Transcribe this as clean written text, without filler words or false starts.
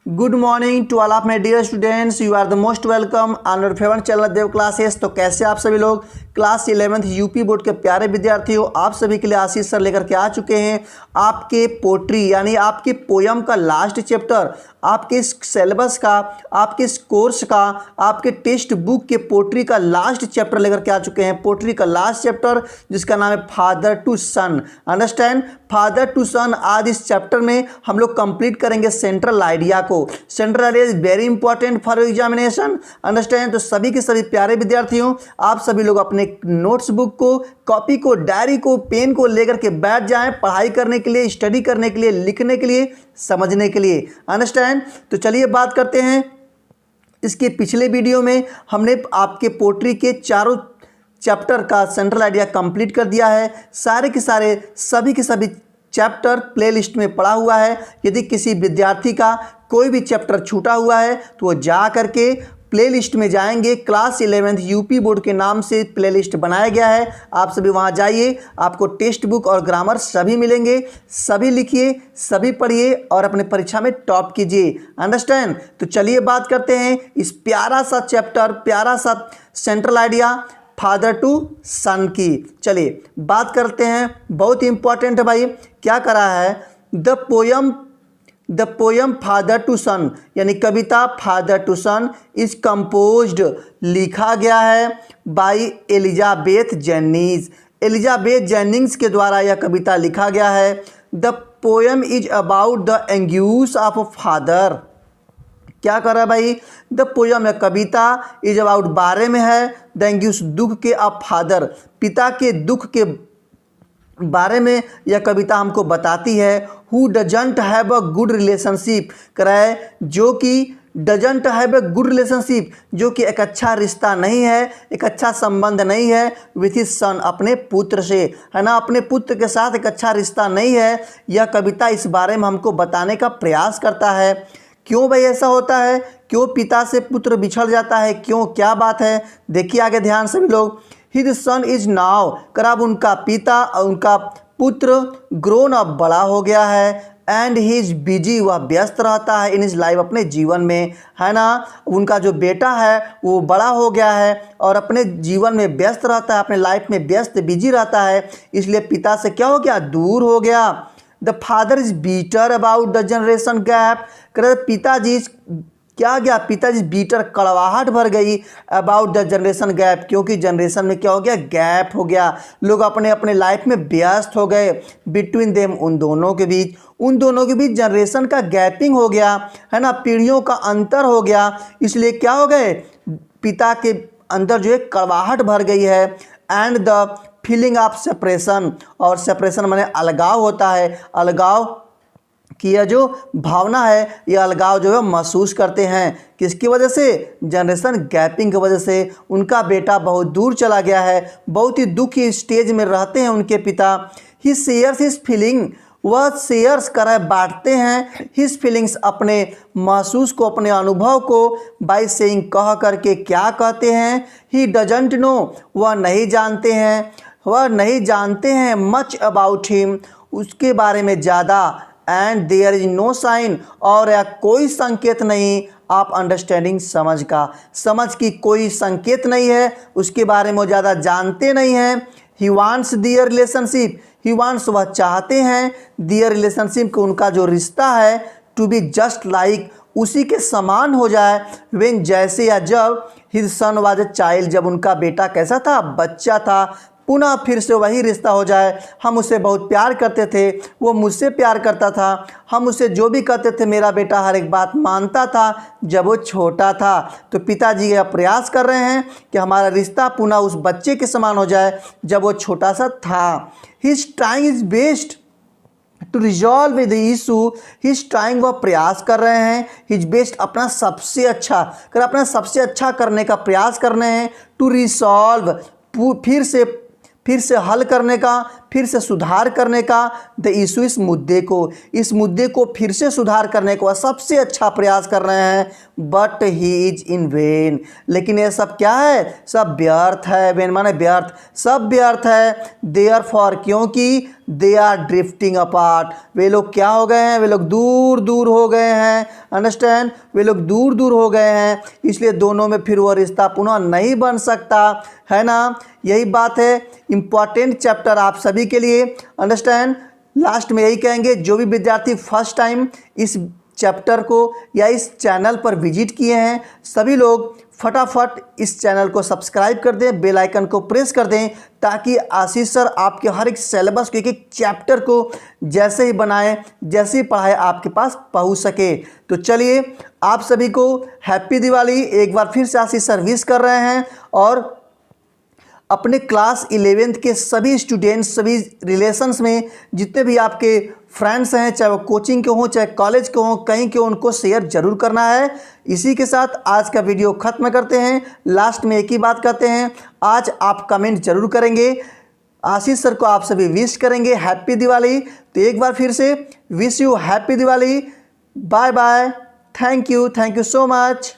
Good morning to all of my dear students. You are the most welcome on your favourite channel Dev classes. तो कैसे आप सभी लोग class 11th UP board के प्यारे विद्यार्थी हो। आप सभी के लिए आशीष सर लेकर के आ चुके हैं आपके पोट्री यानी आपके पोयम का लास्ट चैप्टर, आपके सिलेबस का, आपके कोर्स का, आपके टेक्स्ट बुक के पोट्री का लास्ट चैप्टर लेकर के आ चुके हैं। पोट्री का लास्ट चैप्टर जिसका नाम है father to son. Understand, father to son. आज इस चैप्टर में हम लोग कंप्लीट करेंगे सेंट्रल आइडिया को। Central idea is very important for examination. Understand. तो सभी के सभी प्यारे विद्यार्थियों, आप सभी लोग अपने नोट्स बुक को, कॉपी को, डायरी को, पेन को लेकर के बैठ जाएं पढ़ाई करने के लिए, स्टडी करने के लिए, लिखने के लिए, समझने के लिए। अंडरस्टैंड। तो चलिए बात करते हैं। इसके पिछले वीडियो में हमने आपके पोट्री के चारों चैप्टर का सेंट्रल आइडिया कंप्लीट कर दिया है। सारे के सारे सभी के सभी चैप्टर प्लेलिस्ट में पड़ा हुआ है। यदि किसी विद्यार्थी का कोई भी चैप्टर छूटा हुआ है तो वो जा करके प्लेलिस्ट में जाएंगे। क्लास 11th यूपी बोर्ड के नाम से प्लेलिस्ट बनाया गया है। आप सभी वहां जाइए, आपको टेक्स्ट बुक और ग्रामर सभी मिलेंगे। सभी लिखिए, सभी पढ़िए और अपने परीक्षा में टॉप कीजिए। अंडरस्टैंड। तो चलिए बात करते हैं इस प्यारा सा चैप्टर, प्यारा सा सेंट्रल आइडिया फादर टू सन की। चलिए बात करते हैं। बहुत ही इंपॉर्टेंट है भाई। क्या करा है? The poem father to son यानी कविता father to son is composed, लिखा गया है by Elizabeth Jennings. Elizabeth Jennings के द्वारा यह कविता लिखा गया है। The poem is about the anguish of father. क्या कर रहा है भाई? द पोयम या कविता इज अबाउट बारे में है द एंग्यूस दुख के ऑफ फादर, पिता के दुख के बारे में यह कविता हमको बताती है। Who doesn't have a good relationship, कराए जो कि doesn't have a good relationship, जो कि एक अच्छा रिश्ता नहीं है, एक अच्छा संबंध नहीं है विथ हिज सन, अपने पुत्र से, है ना, अपने पुत्र के साथ एक अच्छा रिश्ता नहीं है। यह कविता इस बारे में हमको बताने का प्रयास करता है। क्यों भाई ऐसा होता है? क्यों पिता से पुत्र बिछड़ जाता है? क्यों, क्या बात है? देखिए आगे ध्यान से भी लोग। हिज सन इज नाउ, कर अब उनका पिता और उनका पुत्र ग्रोन अप, बड़ा हो गया है। एंड ही इज बिजी, वह व्यस्त रहता है इन इज लाइफ, अपने जीवन में, है ना। उनका जो बेटा है वो बड़ा हो गया है और अपने जीवन में व्यस्त रहता है, अपने लाइफ में व्यस्त बिजी रहता है, इसलिए पिता से क्या हो गया? दूर हो गया। The father is bitter about the generation gap, पिताजी क्या गया? पिताजी बीटर, कड़वाहट भर गई अबाउट द जनरेशन गैप, क्योंकि जनरेशन में क्या हो गया? गैप हो गया। लोग अपने अपने लाइफ में व्यस्त हो गए। बिटवीन देम, उन दोनों के बीच जनरेशन का गैपिंग हो गया, है ना, पीढ़ियों का अंतर हो गया। इसलिए क्या हो गए? पिता के अंदर जो है कड़वाहट भर गई है। And the feeling of separation, और सेपरेशन माने अलगाव होता है। अलगाव कि यह जो भावना है, यह अलगाव जो है महसूस करते हैं। किसकी वजह से? जनरेशन गैपिंग की वजह से। उनका बेटा बहुत दूर चला गया है, बहुत ही दुखी स्टेज में रहते हैं उनके पिता। ही शेयर्स हिज फीलिंग, वह शेयर्स करे, बांटते हैं हिज फीलिंग्स, अपने महसूस को, अपने अनुभव को, बाय सेइंग, कह करके। क्या कहते हैं? ही डजंट नो, वह नहीं जानते हैं मच अबाउट हिम, उसके बारे में ज़्यादा। And there is no sign, और या कोई संकेत नहीं आप अंडरस्टैंडिंग, समझ की कोई संकेत नहीं है, उसके बारे में वो ज़्यादा जानते नहीं हैं। He wants their relationship, he wants, वह चाहते हैं, दियर रिलेशनशिप को, उनका जो रिश्ता है, टू बी जस्ट लाइक, उसी के समान हो जाए। व्हेन, जैसे या जब, his son was a child, जब उनका बेटा कैसा था? बच्चा था। पुनः फिर से वही रिश्ता हो जाए। हम उससे बहुत प्यार करते थे, वो मुझसे प्यार करता था, हम उससे जो भी कहते थे मेरा बेटा हर एक बात मानता था जब वो छोटा था। तो पिताजी यह प्रयास कर रहे हैं कि हमारा रिश्ता पुनः उस बच्चे के समान हो जाए जब वो छोटा सा था। His trying is best to resolve the issue, his trying, वह प्रयास कर रहे हैं, हिज बेस्ट, अपना सबसे अच्छा, अपना सबसे अच्छा करने का प्रयास कर रहे हैं। टू रिसॉल्व, फिर से हल करने का, फिर से सुधार करने का, द इशू इस मुद्दे को फिर से सुधार करने का सबसे अच्छा प्रयास कर रहे हैं, but he is in when, लेकिन ये सब क्या है, सब व्यर्थ है। वेन माने व्यर्थ, सब व्यर्थ है। देयर फॉर, क्योंकि दे आर ड्रिफ्टिंग अपार्ट, वे लोग क्या हो गए हैं, वे लोग दूर दूर हो गए हैं। अंडरस्टैंड, वे लोग दूर दूर हो गए हैं, इसलिए दोनों में फिर वो रिश्ता पुनः नहीं बन सकता है ना। यही बात है, इंपॉर्टेंट चैप्टर आप सभी के लिए। अंडरस्टैंड, लास्ट में यही कहेंगे, जो भी विद्यार्थी फर्स्ट टाइम इस चैप्टर को या इस चैनल पर विजिट किए हैं, सभी लोग फटाफट इस चैनल को सब्सक्राइब कर दें, बेल आइकन को प्रेस कर दें, ताकि आशीष सर आपके हर एक सिलेबस को, एक एक चैप्टर को जैसे ही बनाए, जैसे ही पढ़ाए आपके पास पहुंच सके। तो चलिए, आप सभी को हैप्पी दिवाली एक बार फिर से आशीष सर विश कर रहे हैं, और अपने क्लास 11th के सभी स्टूडेंट्स, सभी रिलेशंस में जितने भी आपके फ्रेंड्स हैं, चाहे वो कोचिंग के हों, चाहे कॉलेज के हों, कहीं के, उनको शेयर जरूर करना है। इसी के साथ आज का वीडियो ख़त्म करते हैं। लास्ट में एक ही बात कहते हैं, आज आप कमेंट जरूर करेंगे, आशीष सर को आप सभी विश करेंगे हैप्पी दिवाली। तो एक बार फिर से wish you happy Diwali. Bye bye, thank you so much.